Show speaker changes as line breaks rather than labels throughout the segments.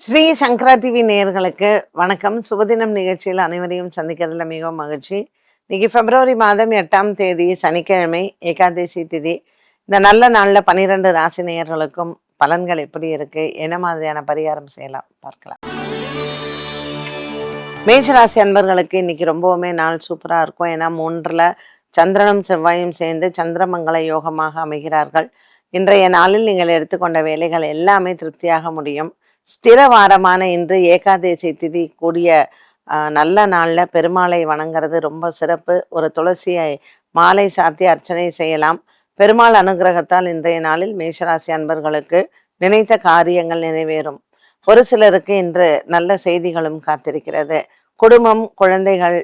ஸ்ரீ சங்கரா TV நேயர்களுக்கு வணக்கம். சுபதினம் நிகழ்ச்சியில் அனைவரையும் சந்திக்கிறதுல மிகவும் மகிழ்ச்சி. இன்னைக்கு பிப்ரவரி மாதம் 8ஆம் தேதி சனிக்கிழமை, ஏகாதசி திதி. இந்த நல்ல நாளில் 12 ராசி நேயர்களுக்கும் பலன்கள் எப்படி இருக்கு, என்ன மாதிரியான பரிகாரம் செய்யலாம் பார்க்கலாம். மேஷராசி அன்பர்களுக்கு இன்னைக்கு ரொம்பவுமே நாள் சூப்பராக இருக்கும். ஏன்னா 3ல் சந்திரனும் செவ்வாயும் சேர்ந்து சந்திரமங்கல யோகமாக அமைகிறார்கள். இன்றைய நாளில் நீங்கள் எடுத்துக்கொண்ட வேலைகள் எல்லாமே திருப்தியாக முடியும். ஸ்திர வாரமான இன்று ஏகாதசி திதி கூடிய நல்ல நாளில் பெருமாளை வணங்குறது ரொம்ப சிறப்பு. ஒரு துளசியை மாலை சாத்தி அர்ச்சனை செய்யலாம். பெருமாள் அனுகிரகத்தால் இன்றைய நாளில் மேஷராசி அன்பர்களுக்கு நினைத்த காரியங்கள் நிறைவேறும். ஒரு சிலருக்கு இன்று நல்ல செய்திகளும் காத்திருக்கிறது. குடும்பம், குழந்தைகள்,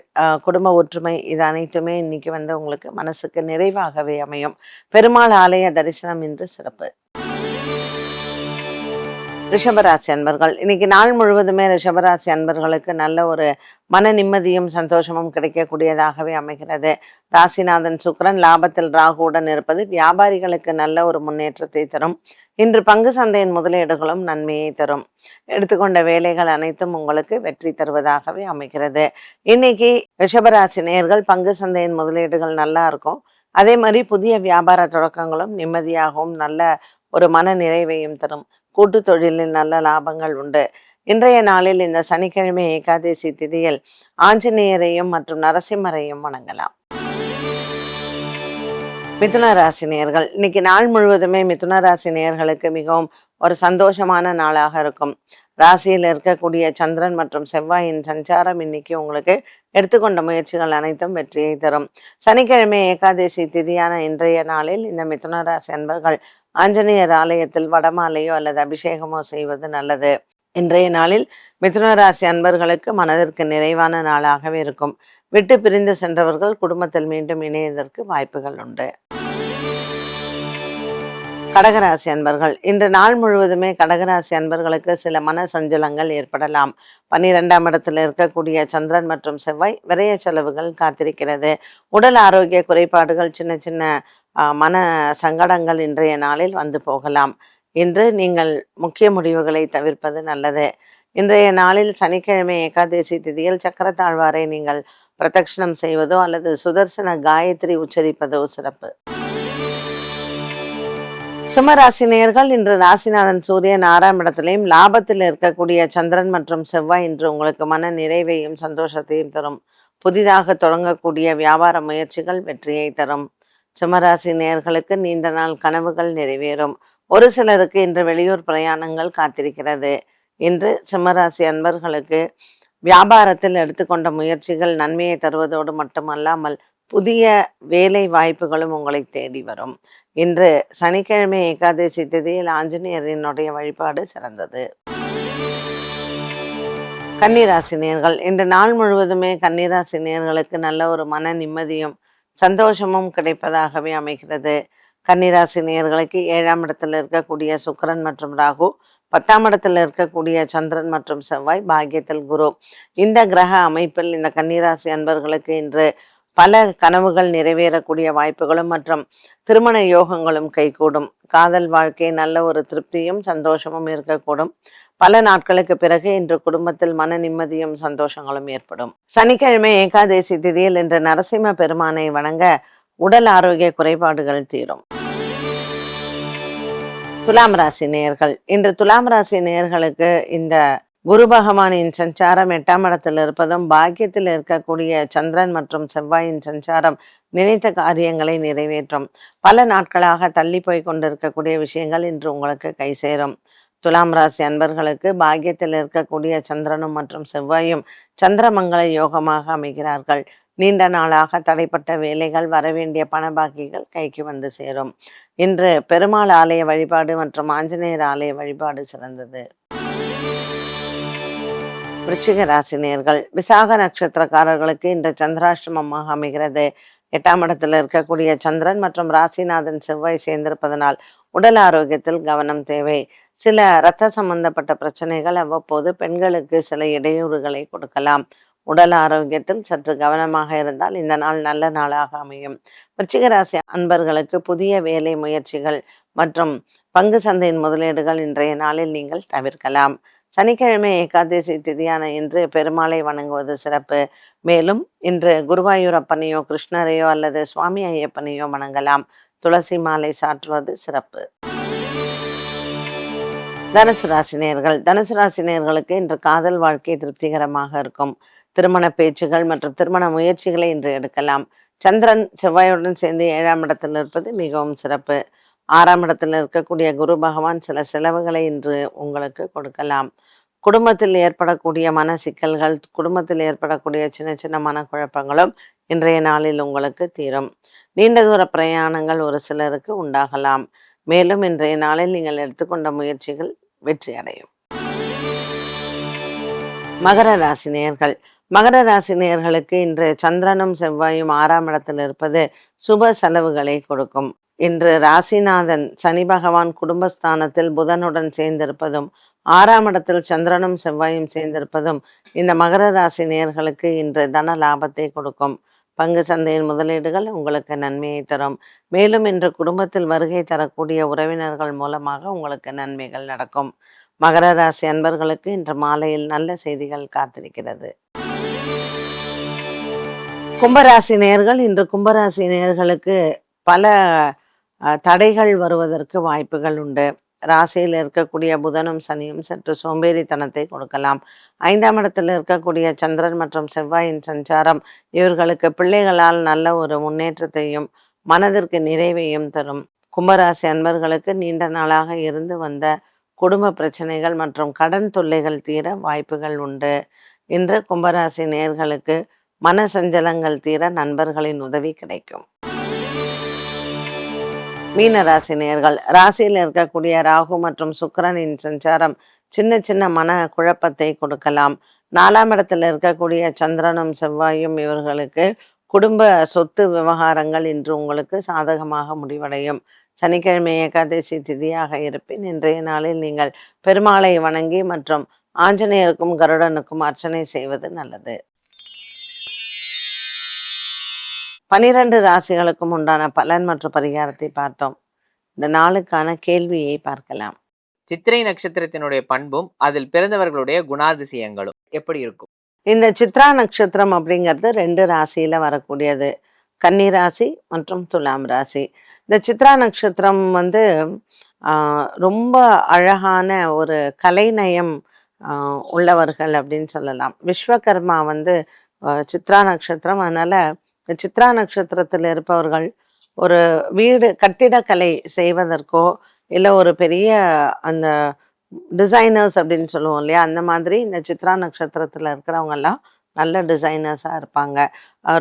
குடும்ப ஒற்றுமை, இது அனைத்துமே இன்னைக்கு உங்களுக்கு மனசுக்கு நிறைவாகவே அமையும். பெருமாள் ஆலய தரிசனம் இன்று சிறப்பு. ரிஷபராசி அன்பர்கள் இன்னைக்கு நாள் முழுவதுமே ரிஷபராசி அன்பர்களுக்கு நல்ல ஒரு மன நிம்மதியும் சந்தோஷமும் கிடைக்கக்கூடியதாகவே அமைகிறது. ராசிநாதன் சுக்கிரன் லாபத்தில் ராகுவுடன் இருப்பது வியாபாரிகளுக்கு நல்ல ஒரு முன்னேற்றத்தை தரும். இன்று பங்கு சந்தையின் முதலீடுகளும் நன்மையை தரும். எடுத்துக்கொண்ட வேலைகள் அனைத்தும் உங்களுக்கு வெற்றி தருவதாகவே அமைகிறது. இன்னைக்கு ரிஷபராசி நேயர்கள் பங்கு சந்தையின் முதலீடுகள் நல்லா இருக்கும். அதே மாதிரி புதிய வியாபார தொடக்கங்களும் நிம்மதியாகவும் நல்ல ஒரு மன நிறைவையும் தரும். கூட்டு தொழிலில் நல்ல லாபங்கள் உண்டு. இன்றைய நாளில் இந்த சனிக்கிழமை ஏகாதசி திதியில் ஆஞ்சநேயரையும் மற்றும் நரசிம்மரையும் வணங்கலாம். மிதுன ராசி நேயர்கள் இன்னைக்கு நாள் முழுவதுமே மிதுன ராசி நேயர்களுக்கு மிகவும் ஒரு சந்தோஷமான நாளாக இருக்கும். ராசியில் இருக்கக்கூடிய சந்திரன் மற்றும் செவ்வாயின் சஞ்சாரம் இன்னைக்கு உங்களுக்கு எடுத்துக்கொண்ட முயற்சிகள் அனைத்தும் வெற்றியை தரும். சனிக்கிழமை ஏகாதசி திதியான இன்றைய நாளில் இந்த மிதுன ராசி அன்பர்கள் ஆஞ்சநேயர் ஆலயத்தில் வடமாலையோ அல்லது அபிஷேகமோ செய்வது நல்லது. இன்றைய நாளில் மிதுன ராசி அன்பர்களுக்கு மனதிற்கு நிறைவான நாளாகவே இருக்கும். விட்டு பிரிந்து சென்றவர்கள் குடும்பத்தில் மீண்டும் இணையதற்கு வாய்ப்புகள் உண்டு. கடகராசி அன்பர்கள் இன்று நாள் முழுவதுமே கடகராசி அன்பர்களுக்கு சில மன சஞ்சலங்கள் ஏற்படலாம். 12ஆம் இடத்தில் இருக்கக்கூடிய சந்திரன் மற்றும் செவ்வாய் விரைய செலவுகள் காத்திருக்கிறது. உடல் ஆரோக்கிய குறைபாடுகள், சின்ன சின்ன மன சங்கடங்கள் இன்றைய நாளில் வந்து போகலாம். இன்று நீங்கள் முக்கிய முடிவுகளை தவிர்ப்பது நல்லது. இன்றைய நாளில் சனிக்கிழமை ஏகாதசி திதியில் சக்கரத்தாழ்வாரை நீங்கள் பிரதட்சணம் செய்வதோ அல்லது சுதர்சன காயத்ரி உச்சரிப்பதோ சிறப்பு. சிம்மராசி நேயர்கள் இன்று ராசிநாதன் சூரியன் 6ஆம் இடத்திலையும் லாபத்தில் இருக்கக்கூடிய சந்திரன் மற்றும் செவ்வாய் இன்று உங்களுக்கு மன நிறைவையும் சந்தோஷத்தையும் தரும். புதிதாக தொடங்கக்கூடிய வியாபார முயற்சிகள் வெற்றியை தரும். சிம்மராசி நேயர்களுக்கு நீண்ட நாள் கனவுகள் நிறைவேறும். ஒரு சிலருக்கு இன்று வெளியூர் பிரயாணங்கள் காத்திருக்கிறது. இன்று சிம்மராசி அன்பர்களுக்கு வியாபாரத்தில் எடுத்துக்கொண்ட முயற்சிகள் நன்மையை தருவதோடு மட்டுமல்லாமல் புதிய வேலை வாய்ப்புகளும் உங்களை தேடி வரும். இன்று சனிக்கிழமை ஏகாதசி திதியில் ஆஞ்சநேயரினுடைய வழிபாடு சிறந்தது. கன்னிராசி நேயர்கள் இன்று நாள் முழுவதுமே கன்னிராசி நேயர்களுக்கு நல்ல ஒரு மன நிம்மதியும் சந்தோஷமும் கிடைப்பதாகவே அமைகிறது. கன்னிராசி நேயர்களுக்கு 7ஆம் இடத்தில் இருக்கக்கூடிய சுக்கிரன் மற்றும் ராகு, 10ஆம் இடத்தில் இருக்கக்கூடிய சந்திரன் மற்றும் செவ்வாய், பாக்கியத்தில் குரு. இந்த கிரக அமைப்பில் இந்த கன்னிராசி அன்பர்களுக்கு இன்று பல கனவுகள் நிறைவேறக்கூடிய வாய்ப்புகளும் மற்றும் திருமண யோகங்களும் கைகூடும். காதல் வாழ்க்கை நல்ல ஒரு திருப்தியும் சந்தோஷமும் இருக்கக்கூடும். பல நாட்களுக்கு பிறகு இன்று குடும்பத்தில் மன நிம்மதியும் சந்தோஷங்களும் ஏற்படும். சனிக்கிழமை ஏகாதசி திதியில் இன்று நரசிம்ம பெருமானை வணங்க உடல் ஆரோக்கிய குறைபாடுகள் தீரும். துலாம் ராசி நேயர்கள் இன்று துலாம் ராசி நேயர்களுக்கு இந்த குரு பகவானின் சஞ்சாரம் 8ஆம் இடத்தில் இருப்பதும் பாக்கியத்தில் இருக்கக்கூடிய சந்திரன் மற்றும் செவ்வாயின் சஞ்சாரம் நினைத்த காரியங்களை நிறைவேற்றும். பல நாட்களாக தள்ளி போய் கொண்டிருக்கக்கூடிய விஷயங்கள் இன்று உங்களுக்கு கை சேரும். துலாம் ராசி அன்பர்களுக்கு பாக்கியத்தில் இருக்கக்கூடிய சந்திரனும் மற்றும் செவ்வாயும் சந்திரமங்கல யோகமாக அமைகிறார்கள். நீண்ட நாளாக தடைப்பட்ட வேலைகள், வரவேண்டிய பண பாக்கிகள் கைக்கு வந்து சேரும். இன்று பெருமாள் ஆலய வழிபாடு மற்றும் ஆஞ்சநேயர் ஆலய வழிபாடு சிறந்தது. விருச்சிக ராசி நேயர்கள் விசாக நட்சத்திரக்காரர்களுக்கு இன்று சந்திராஷ்டமமாக அமைகிறது. 8ஆம் இடத்தில் இருக்கக்கூடிய சந்திரன் மற்றும் ராசிநாதன் செவ்வாய் சேர்ந்திருப்பதனால் உடல் ஆரோக்கியத்தில் கவனம் தேவை. சில இரத்த சம்பந்தப்பட்ட பிரச்சனைகள் அவ்வப்போது பெண்களுக்கு சில இடையூறுகளை கொடுக்கலாம். உடல் ஆரோக்கியத்தில் சற்று கவனமாக இருந்தால் இந்த நாள் நல்ல நாளாக அமையும். விருச்சிக ராசி அன்பர்களுக்கு புதிய வேலை முயற்சிகள் மற்றும் பங்கு சந்தையின் முதலீடுகள் இன்றைய நாளில் நீங்கள் தவிர்க்கலாம். சனிக்கிழமை ஏகாதசி திதியான இன்று பெருமாளை வணங்குவது சிறப்பு. மேலும் இன்று குருவாயூரப்பனையோ கிருஷ்ணரையோ அல்லது சுவாமி ஐயப்பனையோ வணங்கலாம். துளசி மாலை சாற்றுவது சிறப்பு. தனுசு ராசினியர்கள் தனுசு ராசினியர்களுக்கு இன்று காதல் வாழ்க்கை திருப்திகரமாக இருக்கும். திருமண பேச்சுகள் மற்றும் திருமண முயற்சிகளை இன்று எடுக்கலாம். சந்திரன் செவ்வாயுடன் சேர்ந்து 7ஆம் இடத்தில் இருப்பது மிகவும் சிறப்பு. 6ஆம் இடத்தில் இருக்கக்கூடிய குரு பகவான் சில செலவுகளை இன்று உங்களுக்கு கொடுக்கலாம். குடும்பத்தில் ஏற்படக்கூடிய மன சிக்கல்கள், குடும்பத்தில் ஏற்படக்கூடிய சின்ன சின்ன மனக்குழப்பங்களும் இன்றைய நாளில் உங்களுக்கு தீரும். நீண்ட தூர பிரயாணங்கள் ஒரு சிலருக்கு உண்டாகலாம். மேலும் இன்றைய நாளில் நீங்கள் எடுத்துக்கொண்ட முயற்சிகள் வெற்றி அடையும். மகர ராசி நேயர்கள் மகர ராசி நேயர்களுக்கு இன்று சந்திரனும் செவ்வாயும் 6ஆம் இடத்தில் இருப்பது சுப செலவுகளை கொடுக்கும். இன்று ராசிநாதன் சனி பகவான் குடும்பஸ்தானத்தில் புதனுடன் சேர்ந்திருப்பதும் 6ஆம் இடத்தில் சந்திரனும் செவ்வாயும் சேர்ந்திருப்பதும் இந்த மகர ராசி நேயர்களுக்கு இன்று தன லாபத்தை கொடுக்கும். பங்கு சந்தையின் முதலீடுகள் உங்களுக்கு நன்மையை தரும். மேலும் இன்று குடும்பத்தில் வருகை தரக்கூடிய உறவினர்கள் மூலமாக உங்களுக்கு நன்மைகள் நடக்கும். மகர ராசி அன்பர்களுக்கு இன்று மாலையில் நல்ல செய்திகள் காத்திருக்கிறது. கும்பராசி நேயர்கள் இன்று கும்பராசி நேயர்களுக்கு பல தடைகள் வருவதற்கு வாய்ப்புகள் உண்டு. ராசியில் இருக்கக்கூடிய புதனும் சனியும் சற்று சோம்பேறித்தனத்தை கொடுக்கலாம். 5ஆம் இடத்தில் இருக்கக்கூடிய சந்திரன் மற்றும் செவ்வாயின் சஞ்சாரம் இவர்களுக்கு பிள்ளைகளால் நல்ல ஒரு முன்னேற்றத்தையும் மனதிற்கு நிறைவையும் தரும். கும்பராசி அன்பர்களுக்கு நீண்ட நாளாக இருந்து வந்த குடும்ப பிரச்சனைகள் மற்றும் கடன் தொல்லைகள் தீர வாய்ப்புகள் உண்டு. இன்று கும்பராசி நேயர்களுக்கு மன சஞ்சலங்கள் தீர நண்பர்களின் உதவி கிடைக்கும். மீன ராசி நேயர்கள் ராசியில் இருக்கக்கூடிய ராகு மற்றும் சுக்கிரனின் சஞ்சாரம் சின்ன சின்ன மன குழப்பத்தை கொடுக்கலாம். 4ஆம் இடத்தில் இருக்கக்கூடிய சந்திரனும் செவ்வாயும் இவர்களுக்கு குடும்ப சொத்து விவகாரங்கள் இன்று உங்களுக்கு சாதகமாக முடிவடையும். சனிக்கிழமை ஏகாதசி திதியாக இருப்பின் இன்றைய நாளில் நீங்கள் பெருமாளை வணங்கி மற்றும் ஆஞ்சநேயருக்கும் கருடனுக்கும் அர்ச்சனை செய்வது நல்லது. 12 ராசிகளுக்கும் உண்டான பலன் மற்றும் பரிகாரத்தை பார்த்தோம். இந்த நாளுக்கான கேள்வியை பார்க்கலாம்.
சித்திரை நட்சத்திரத்தினுடைய பண்பும் அதில் பிறந்தவர்களுடைய குணாதிசயங்களும் எப்படி இருக்கும்?
இந்த சித்ரா நட்சத்திரம் அப்படிங்கிறது 2 ராசியில வரக்கூடியது. கன்னி ராசி மற்றும் துலாம் ராசி. இந்த சித்ரா நட்சத்திரம் வந்து ரொம்ப அழகான ஒரு கலைநயம் உள்ளவர்கள் அப்படின்னு சொல்லலாம். விஸ்வகர்மா வந்து சித்ரா நட்சத்திரம். அதனால இந்த சித்ரா நட்சத்திரத்தில் இருப்பவர்கள் ஒரு வீடு கட்டிடக்கலை செய்வதற்கோ இல்லை ஒரு பெரிய அந்த டிசைனர்ஸ் அப்படின்னு சொல்லுவோம் இல்லையா, அந்த மாதிரி இந்த சித்ரா நட்சத்திரத்தில் இருக்கிறவங்கெல்லாம் நல்ல டிசைனர்ஸாக இருப்பாங்க.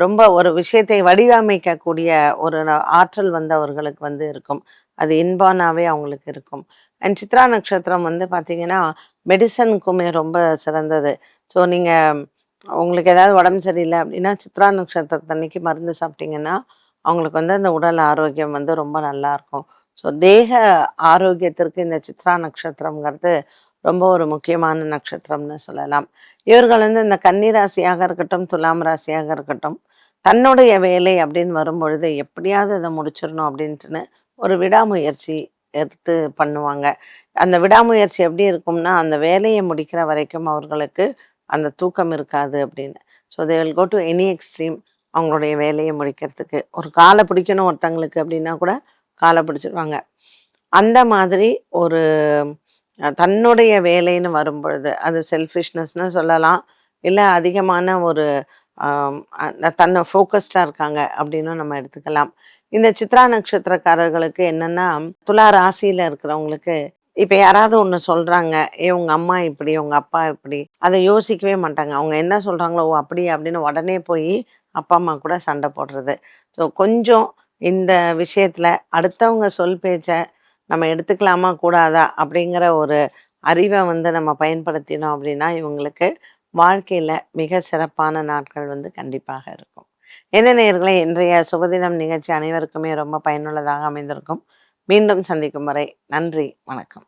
ரொம்ப ஒரு விஷயத்தை வடிவமைக்கக்கூடிய ஒரு ஆற்றல் வந்து அவர்களுக்கு வந்து இருக்கும். அது இன்பானாவே அவங்களுக்கு இருக்கும். அண்ட் சித்ரா நட்சத்திரம் வந்து பார்த்திங்கன்னா மெடிசனுக்குமே ரொம்ப சிறந்தது. ஸோ நீங்கள் உங்களுக்கு ஏதாவது உடம்பு சரியில்லை அப்படின்னா சித்ரா நட்சத்திரத்தன்னைக்கு மருந்து சாப்பிட்டீங்கன்னா அவங்களுக்கு வந்து அந்த உடல் ஆரோக்கியம் வந்து ரொம்ப நல்லாயிருக்கும். ஸோ தேக ஆரோக்கியத்திற்கு இந்த சித்ரா நட்சத்திரங்கிறது ரொம்ப ஒரு முக்கியமான நட்சத்திரம்னு சொல்லலாம். இவர்கள் வந்து இந்த கன்னி ராசியாக இருக்கட்டும், துலாம் ராசியாக இருக்கட்டும், தன்னுடைய வேலை அப்படின்னு வரும்பொழுது எப்படியாவது அதை முடிச்சிடணும் அப்படின்ட்டுன்னு ஒரு விடாமுயற்சி எடுத்து பண்ணுவாங்க. அந்த விடாமுயற்சி எப்படி இருக்கும்னா, அந்த வேலையை முடிக்கிற வரைக்கும் அவர்களுக்கு அந்த தூக்கம் இருக்காது அப்படின்னு. So they will go to any extreme அவங்களுடைய வேலையை முடிக்கிறதுக்கு. ஒரு காலை பிடிக்கணும் ஒருத்தங்களுக்கு அப்படின்னா கூட காலை பிடிச்சிடுவாங்க. அந்த மாதிரி ஒரு தன்னுடைய வேலைன்னு வரும்பொழுது அது செல்ஃபிஷ்னஸ்னு சொல்லலாம், இல்லை அதிகமான ஒரு தன்னை ஃபோக்கஸ்டாக இருக்காங்க அப்படின்னு நம்ம எடுத்துக்கலாம். இந்த சித்ரா நட்சத்திரக்காரர்களுக்கு என்னென்னா, துலா ராசியில் இருக்கிறவங்களுக்கு இப்போ யாராவது ஒன்று சொல்கிறாங்க, உங்கள் அம்மா இப்படி உங்கள் அப்பா இப்படி, அதை யோசிக்கவே மாட்டாங்க. அவங்க என்ன சொல்கிறாங்களோ ஓ அப்படி அப்படின்னு உடனே போய் அப்பா அம்மா கூட சண்டை போடுறது. ஸோ கொஞ்சம் இந்த விஷயத்தில் அடுத்தவங்க சொல் பேச்சை நம்ம எடுத்துக்கலாமா கூடாதா அப்படிங்கிற ஒரு அறிவை வந்து நம்ம பயன்படுத்தினோம் அப்படின்னா இவங்களுக்கு வாழ்க்கையில் மிக சிறப்பான நாட்கள் வந்து கண்டிப்பாக இருக்கும். என்ன நேயர்களே, இன்றைய சுபதினம் நிகழ்ச்சி அனைவருக்குமே ரொம்ப பயனுள்ளதாக அமைந்திருக்கும். மீண்டும் சந்திக்கும் வரை நன்றி, வணக்கம்.